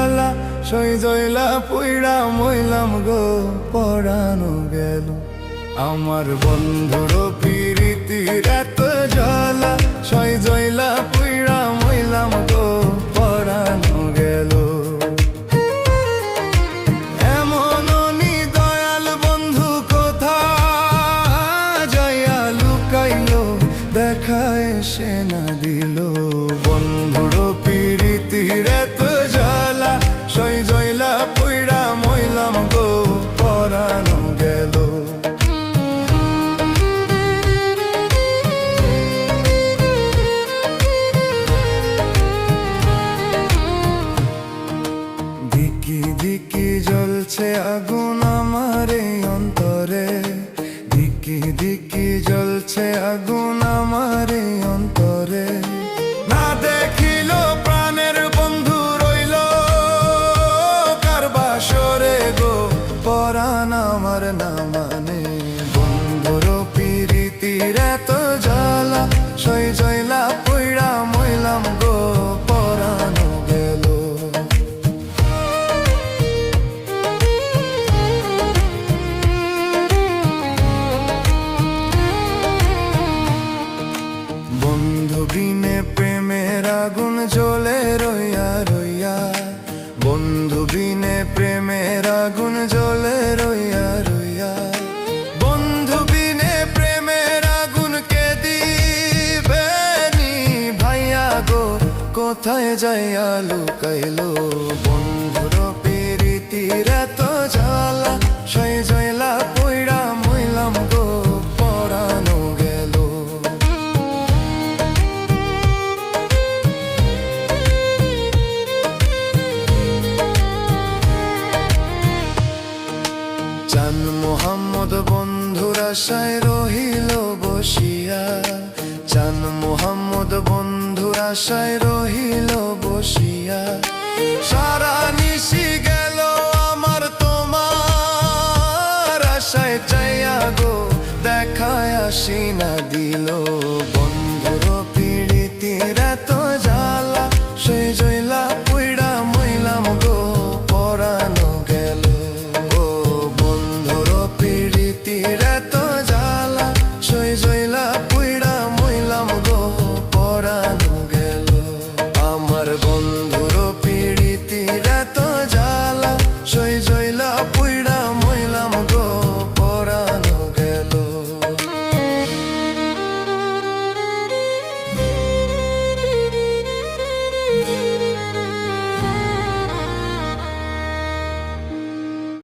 জ্বালা সই জইলা পুইড়া মইলাম গো পরানো গেল আমার বন্ধুর প্রীতির এত জ্বালা সই জইলা পুইড়া মইলাম গো পরানো গেল এমন দয়াল বন্ধু কোথা যাইয়া লুকাইলো দেখা এসে না দিল বন্ধুর প্রীতির এত জ্বালা সই জইলা পুইড়া মইলাম গো পরানো গেল দিকি দিকি জ্বলছে আগুন আমার এই অন্তরে দিকি দিকি জ্বলছে আগুন আমার এই অন্তরে না দেখিল প্রাণের বন্ধু রইল কার বাসরে গো পরাণ আমার না মানে বন্ধুর প্রীতির এত জ্বালা সই জইলা পুইড়া মইলাম গো পরানো গেল বন্ধু বিনে প্রেমের আগুন জ্বলে রইয়া রইয়া বন্ধু বিনে প্রেমের আগুন জ্বলে রইয়া রইয়া বন্ধু বিনে প্রেমের আগুন কে দিবে নি ভাইয়া গো কোথায় যাইয়া লুকাইলো বন্ধুর প্রীতির এত জ্বালা সই জইলা পুইড়া মইলাম গো পরানো গেল চান মোহাম্মদ বন্ধুর আশায় রহিল বসিয়া চান মোহাম্মদ বন্ধুর আশায় রহিল বসিয়া সারা নিশি গেল আমার তোমার আশায় চাইয়া গো দেখায় আসি না দিল